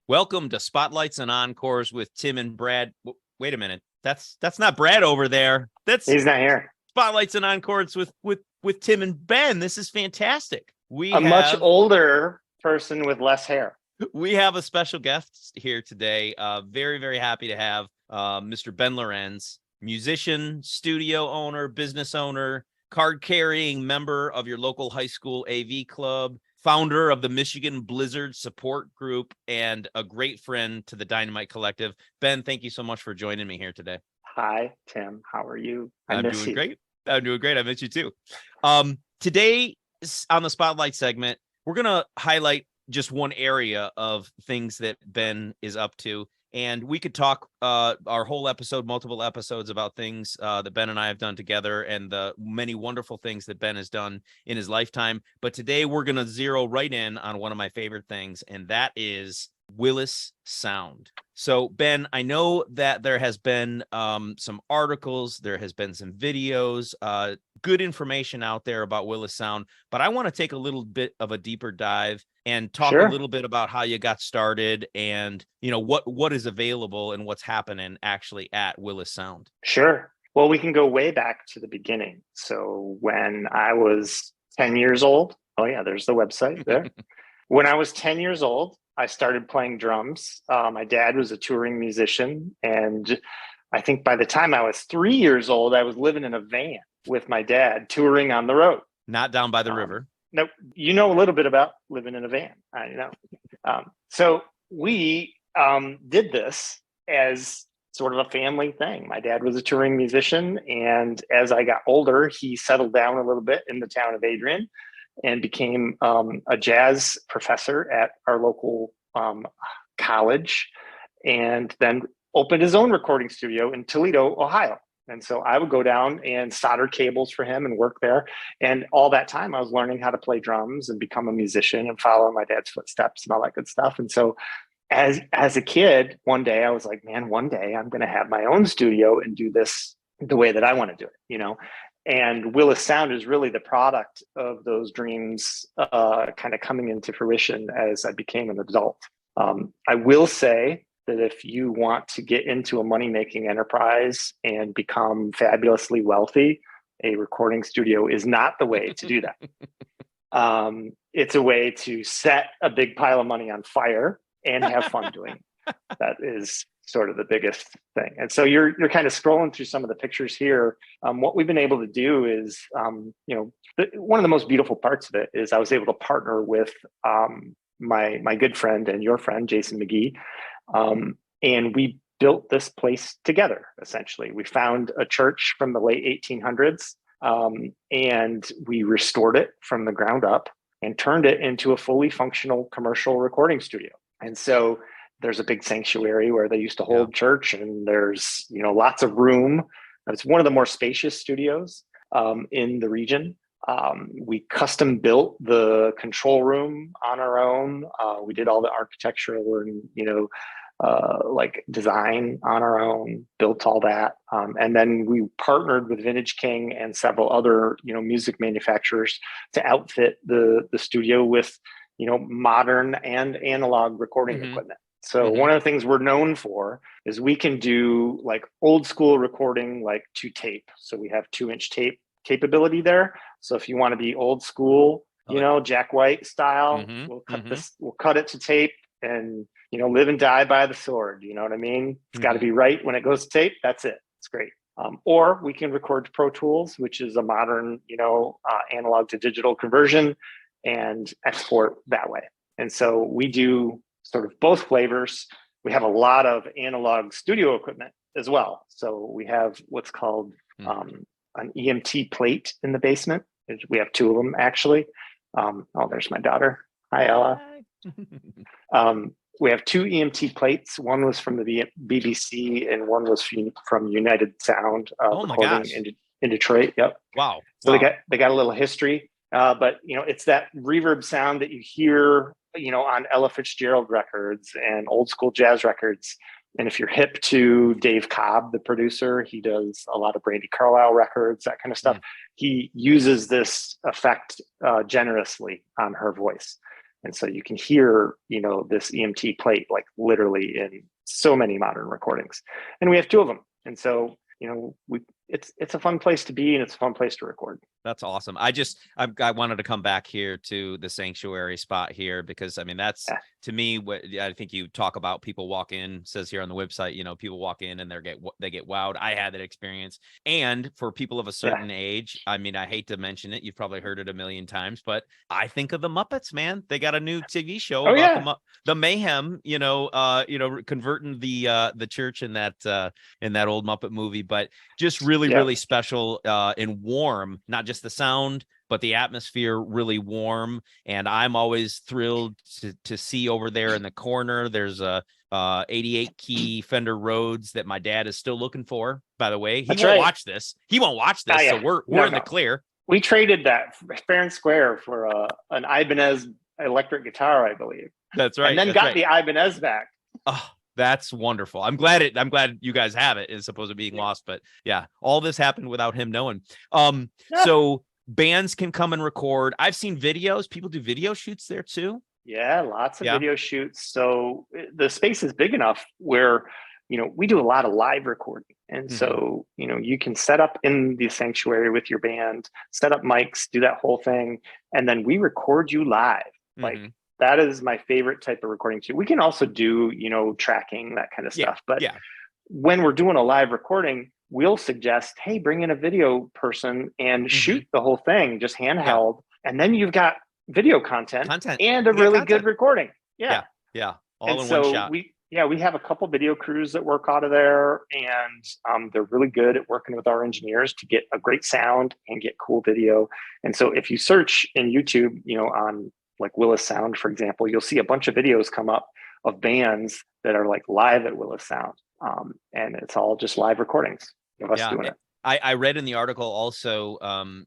Welcome to Spotlights and Encores with Tim and Brad. Wait a minute. That's not Brad over there. He's not here. Spotlights and Encores with Tim and Ben. This is fantastic. Much older person with less hair. We have a special guest here today. Very, very happy to have Mr. Ben Lorenz, musician, studio owner, business owner, card-carrying member of your local high school AV club, founder of the Michigan Blizzard Support Group, and a great friend to the Dynamite Collective. Ben, thank you so much for joining me here today. Hi, Tim. How are you? I'm doing great. I'm doing great. I miss you too. Today on the Spotlight segment, we're going to highlight just one area of things that Ben is up to. And we could talk our whole episode, multiple episodes about things that Ben and I have done together and the many wonderful things that Ben has done in his lifetime. But today we're going to zero right in on one of my favorite things, and that is Willis Sound. So, Ben, I know that there has been some articles, there has been some videos, good information out there about Willis Sound, but I want to take a little bit of a deeper dive and talk a little bit about how you got started and, you know, what is available and what's happening actually at Willis Sound. Sure. Well, we can go way back to the beginning. So when I was 10 years old, oh yeah, there's the website there. When I was 10 years old, I started playing drums. My dad was a touring musician. And I think by the time I was 3 years old, I was living in a van with my dad touring on the road. Not down by the river. Nope. You know a little bit about living in a van. I know. So we did this as sort of a family thing. My dad was a touring musician. And as I got older, he settled down a little bit in the town of Adrian and became a jazz professor at our local college, and then opened his own recording studio in Toledo, Ohio. And so I would go down and solder cables for him and work there. And all that time I was learning how to play drums and become a musician and follow my dad's footsteps and all that good stuff. And so as a kid, one day I was like, man, one day I'm going to have my own studio and do this the way that I want to do it, you know? And Willis Sound is really the product of those dreams kind of coming into fruition as I became an adult. I will say that if you want to get into a money-making enterprise and become fabulously wealthy, a recording studio is not the way to do that. It's a way to set a big pile of money on fire and have fun doing it. That is sort of the biggest thing. And so you're kind of scrolling through some of the pictures here. What we've been able to do is, one of the most beautiful parts of it is I was able to partner with my good friend and your friend, Jason Magee. And we built this place together, essentially. We found a church from the late 1800s, and we restored it from the ground up and turned it into a fully functional commercial recording studio. And so there's a big sanctuary where they used to hold church, and there's, lots of room. It's one of the more spacious studios in the region. We custom built the control room on our own. We did all the architectural and, design on our own, built all that. And then we partnered with Vintage King and several other, music manufacturers to outfit the studio with, modern and analog recording equipment. So one of the things we're known for is we can do like old school recording, like to tape. So we have 2-inch tape capability there. So if you want to be old school, Jack White style, we'll cut it to tape and, live and die by the sword. You know what I mean? It's got to be right when it goes to tape. That's it. It's great. Or we can record to Pro Tools, which is a modern, analog to digital conversion, and export that way. And so we do sort of both flavors. We have a lot of analog studio equipment as well. So we have what's called an EMT plate in the basement. We have 2 of them, actually. There's my daughter. Hi, Ella. We have 2 EMT plates. One was from the BBC and one was from United Sound recording in Detroit. Yep. Wow. So they got a little history. But it's that reverb sound that you hear, on Ella Fitzgerald records and old school jazz records. And if you're hip to Dave Cobb, the producer, he does a lot of Brandi Carlile records, that kind of stuff. He uses this effect generously on her voice. And so you can hear, this EMT plate like literally in so many modern recordings. And we have 2 of them. And so, it's a fun place to be, and it's a fun place to record. That's awesome. I wanted to come back here to the sanctuary spot here because that's to me what I think you talk about. People walk in, says here on the website, people walk in and they get wowed. I had that experience. And for people of a certain age, I hate to mention it, you've probably heard it a million times, but I think of the Muppets, man. They got a new TV show about the mayhem, converting the church in that old Muppet movie, but just really special and warm, not just the sound, but the atmosphere really warm. And I'm always thrilled to see over there in the corner, there's a 88 key Fender Rhodes that my dad is still looking for, by the way. He won't watch this. So we're in the clear. We traded that fair and square for an Ibanez electric guitar, I believe. That's right. And then got the Ibanez back. Oh, that's wonderful. I'm glad you guys have it, as opposed to being lost. But yeah, all this happened without him knowing. So bands can come and record. I've seen videos. People do video shoots there too. Yeah, lots of video shoots. So the space is big enough where, we do a lot of live recording. And so, you can set up in the sanctuary with your band, set up mics, do that whole thing. And then we record you live. Like that is my favorite type of recording too. We can also do, tracking, that kind of stuff. But when we're doing a live recording, we'll suggest, hey, bring in a video person and shoot the whole thing, just handheld. And then you've got video content and a really good recording. Yeah. All in one shot. We have a couple video crews that work out of there, and they're really good at working with our engineers to get a great sound and get cool video. And so if you search in YouTube, on like Willis Sound, for example, you'll see a bunch of videos come up of bands that are like live at Willis Sound. And it's all just live recordings of us doing it. I read in the article also,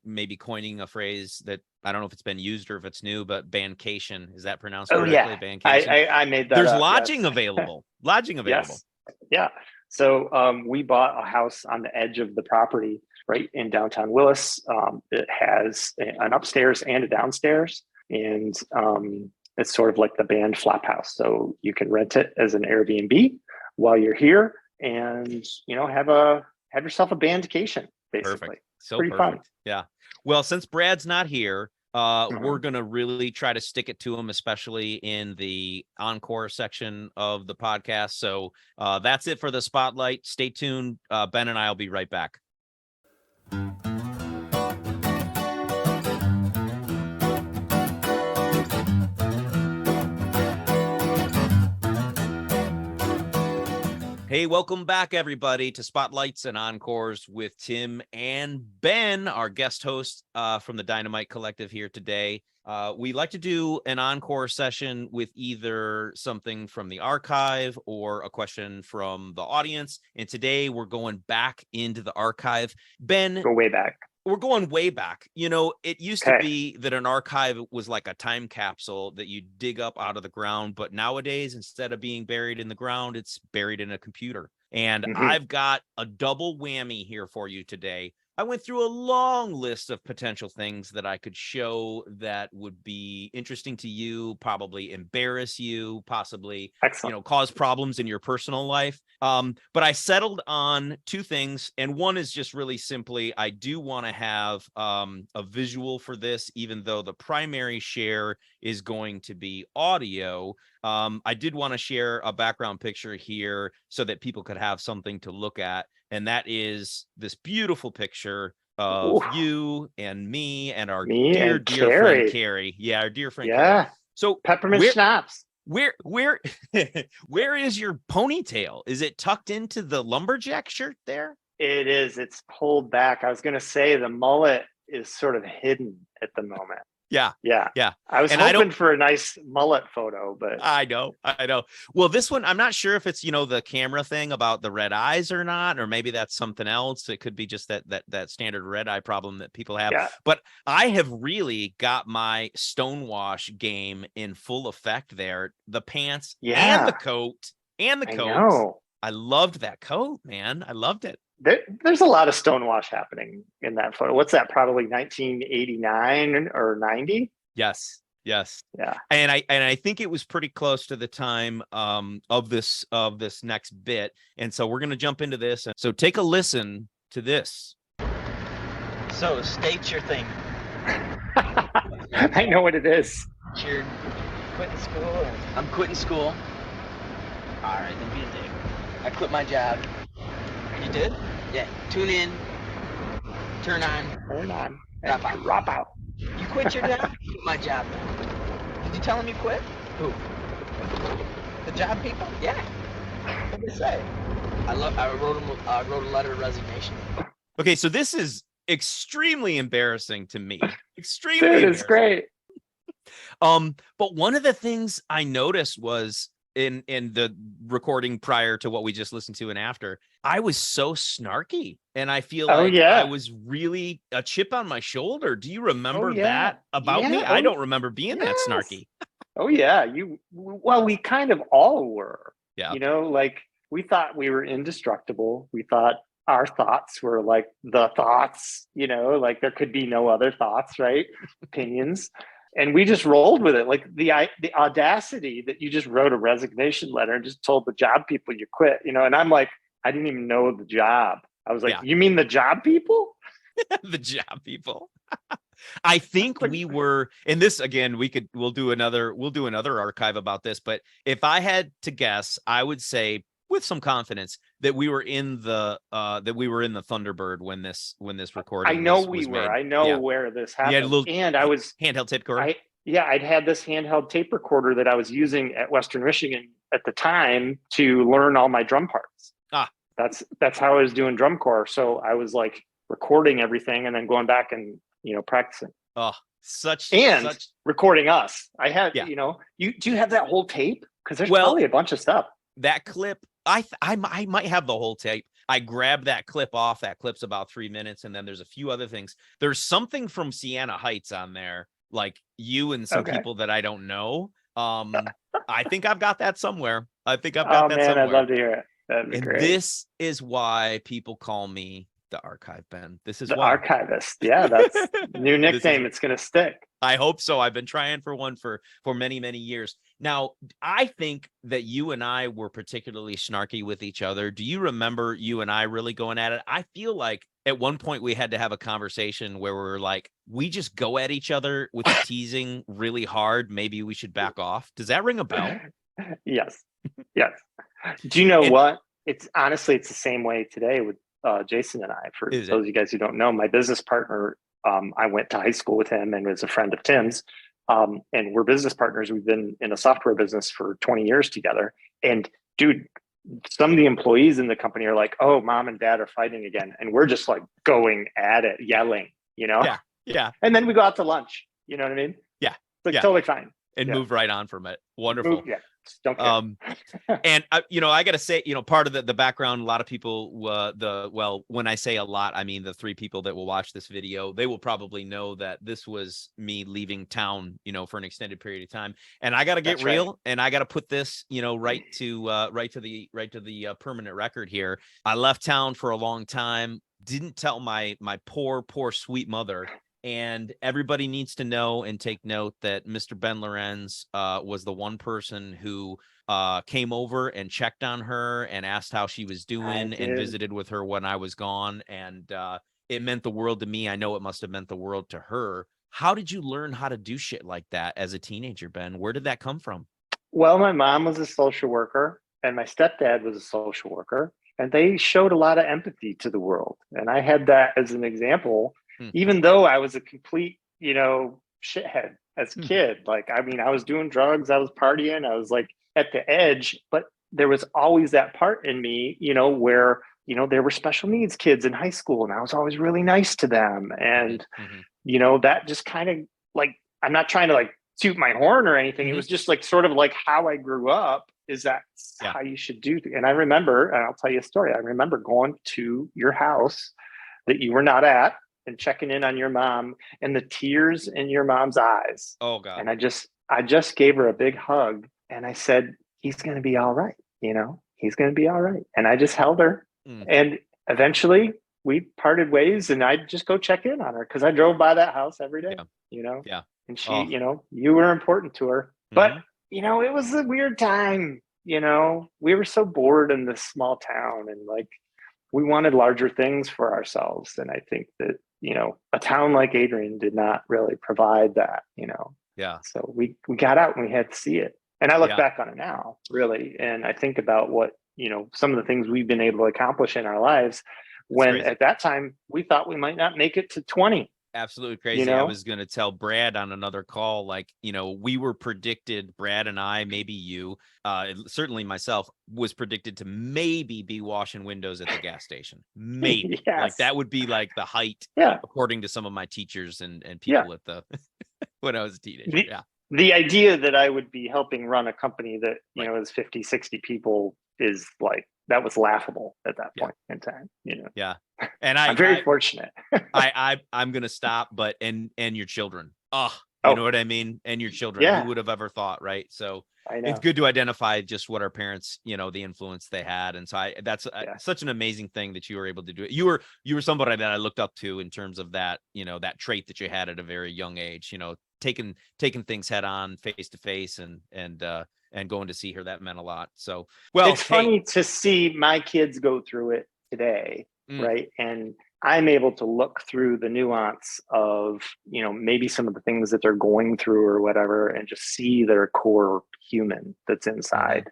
maybe coining a phrase that I don't know if it's been used or if it's new, but bandcation. Is that pronounced correctly? Bandcation. I made that There's up, lodging available. Lodging available. Yes. Yeah. So we bought a house on the edge of the property right in downtown Willis. It has an upstairs and a downstairs. And it's sort of like the band flop house. So you can rent it as an Airbnb while you're here and, have yourself a bandcation, basically. Perfect. So pretty perfect. fun. Yeah. Well, since Brad's not here, we're going to really try to stick it to him, especially in the Encore section of the podcast. So that's it for the spotlight. Stay tuned. Ben and I will be right back. Hey, welcome back, everybody, to Spotlights and Encores with Tim and Ben, our guest host from the Dynamite Collective here today. We like to do an encore session with either something from the archive or a question from the audience. And today we're going back into the archive. Ben, go way back. We're going way back. It used to be that an archive was like a time capsule that you dig up out of the ground. But nowadays, instead of being buried in the ground, it's buried in a computer. And I've got a double whammy here for you today. I went through a long list of potential things that I could show that would be interesting to you, probably embarrass you, possibly, cause problems in your personal life. But I settled on 2 things. And one is just really simply, I do want to have a visual for this, even though the primary share is going to be audio. I did want to share a background picture here so that people could have something to look at. And that is this beautiful picture of you and me and our dear friend Carrie. Yeah, our dear friend. Carrie. So peppermint schnapps. Where is your ponytail? Is it tucked into the lumberjack shirt there? It is. It's pulled back. I was going to say the mullet is sort of hidden at the moment. Yeah. I was hoping for a nice mullet photo, but I know. Well, this one, I'm not sure if it's, the camera thing about the red eyes or not, or maybe that's something else. It could be just that standard red eye problem that people have. Yeah. But I have really got my stonewash game in full effect there. The pants and the coat I loved that coat, man. I loved it. There's a lot of stonewash happening in that photo. What's that? Probably 1989 or 90. Yes. Yes. Yeah. And I think it was pretty close to the time of this next bit. And so we're gonna jump into this. So take a listen to this. So state your thing. I know what it is. You're quitting school? Or? I'm quitting school. All right, then be a dick. I quit my job. You did? Yeah. Tune in. Turn on. Turn on. Drop out. Drop out. You quit your job? Quit my job. Did you tell him you quit? Who? The job people? Yeah. What did they say? I wrote a letter of resignation. Okay, so this is extremely embarrassing to me. Extremely Dude, embarrassing. it's great. But one of the things I noticed was in the recording prior to what we just listened to and after, I was so snarky, and I feel like I was really a chip on my shoulder. Do you remember that about me? I don't remember being that snarky. Oh yeah, well, we kind of all were. Yeah. You know, like we thought we were indestructible. We thought our thoughts were like the thoughts, you know, like there could be no other thoughts, right? Opinions. And we just rolled with it. Like the audacity that you just wrote a resignation letter and just told the job people you quit, you know, and I'm like, I didn't even know the job. I was like, you mean the job people? The job people. I think we were, and this again, we'll do another archive about this, but if I had to guess, I would say with some confidence that we were in the Thunderbird when this recording I know was we were. made. I know where this happened. And I was handheld tape recorder. I'd had this handheld tape recorder that I was using at Western Michigan at the time to learn all my drum parts. That's how I was doing drum corps. So I was like recording everything and then going back and, you know, practicing. Oh, recording us. I had, you know, do you have that whole tape? Because there's probably a bunch of stuff. That clip, I might have the whole tape. I grabbed that clip off. That clip's about 3 minutes, and then there's a few other things. There's something from Sienna Heights on there, like you and some people that I don't know. I think I've got that somewhere. I'd I'd love to hear it. That'd be great. This is why people call me the Archive Ben. This is the why. Archivist. Yeah, that's new nickname. It's gonna stick. I hope so. I've been trying for one for many, many years. Now, I think that you and I were particularly snarky with each other. Do you remember you and I really going at it? I feel like at one point we had to have a conversation where we were like, we just go at each other with teasing really hard. Maybe we should back off. Does that ring a bell? Yes. Yes. Do you know what? It's honestly, it's the same way today with Jason and I. For those of you guys who don't know, my business partner, I went to high school with him and was a friend of Tim's. And we're business partners. We've been in a software business for 20 years together. And dude, some of the employees in the company are like, oh, mom and dad are fighting again. And we're just like going at it, yelling, you know? Yeah. Yeah. And then we go out to lunch. You know what I mean? Yeah. It's like totally fine. And move right on from it. Wonderful. Don't care. And you know, I got to say, you know, part of the background, a lot of people, when I say a lot, I mean the 3 people that will watch this video, they will probably know that this was me leaving town, you know, for an extended period of time. And I got to get real, and I got to put this, you know, right to the permanent record here. I left town for a long time. Didn't tell my poor sweet mother. And everybody needs to know and take note that Mr. Ben Lorenz was the one person who came over and checked on her and asked how she was doing and visited with her when I was gone. And it meant the world to me. I know it must have meant the world to her. How did you learn how to do shit like that as a teenager, Ben? Where did that come from? Well, my mom was a social worker and my stepdad was a social worker. And they showed a lot of empathy to the world. And I had that as an example. Even though I was a complete, you know, shithead as a kid. Like, I mean, I was doing drugs, I was partying, I was like at the edge, but there was always that part in me, you know, where, you know, there were special needs kids in high school and I was always really nice to them. And, you know, that just kind of like, I'm not trying to like toot my horn or anything. It was just like sort of like how I grew up is that how you should do. And I remember, and I'll tell you a story. I remember going to your house that you were not at, and checking in on your mom and the tears in your mom's eyes. Oh God. And I just gave her a big hug and I said, he's going to be all right. You know, he's going to be all right. And I just held her and eventually we parted ways, and I'd just go check in on her because I drove by that house every day, Yeah. you know? Yeah. And she, Oh. you know, you were important to her, but you know, it was a weird time, you know, we were so bored in this small town, and like, we wanted larger things for ourselves. And I think that, you know, a town like Adrian did not really provide that, you know? Yeah. So we got out and we had to see it. And I look Yeah. back on it now, really, and I think about what, you know, some of the things we've been able to accomplish in our lives when crazy. at that time we thought we might not make it to 20. Absolutely crazy. You know? I was going to tell Brad on another call, like, you know, we were predicted, Brad and I, maybe you, certainly myself, was predicted to maybe be washing windows at the gas station. Maybe. Yes. Like that would be like the height, Yeah. according to some of my teachers and people at the, when I was a teenager. The idea that I would be helping run a company that, you Right. know, is 50, 60 people is like, that was laughable at that point in time, you know? Yeah. And I'm very fortunate. I'm going to stop, but, and your children. You know what I mean? And your children, Yeah. who would have ever thought, right? So I know. it's good to identify just what our parents, you know, the influence they had. And so that's such an amazing thing that you were able to do it. You were somebody that I looked up to in terms of that, you know, that trait that you had at a very young age, you know, taking things head on, face to face, and going to see her. That meant a lot. So, well, it's funny to see my kids go through it today. Mm. Right. And I'm able to look through the nuance of, you know, maybe some of the things that they're going through or whatever, and just see their core human that's inside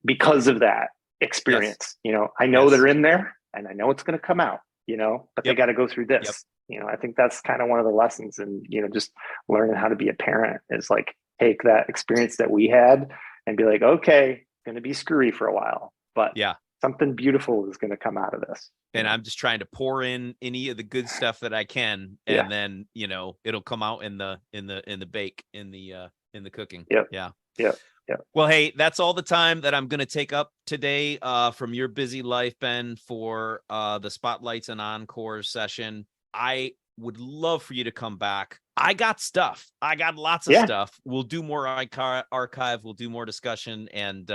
because of that experience. Yes. You know, I know they're in there, and I know it's going to come out, you know, but they got to go through this. You know, I think that's kind of one of the lessons, and, you know, just learning how to be a parent is like, take that experience that we had and be like, okay, going to be screwy for a while, but something beautiful is going to come out of this. And I'm just trying to pour in any of the good stuff that I can, and then, you know, it'll come out in the bake, in the cooking. Yeah. Well, hey, that's all the time that I'm going to take up today from your busy life, Ben, for the Spotlights and Encore session. I would love for you to come back. I got stuff. I got lots of stuff. We'll do more archive. We'll do more discussion, and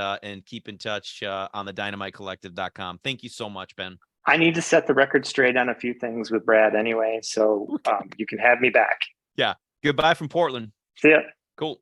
keep in touch on the dynamitecollective.com. Thank you so much, Ben. I need to set the record straight on a few things with Brad anyway, so you can have me back. Yeah. Goodbye from Portland. See ya. Cool.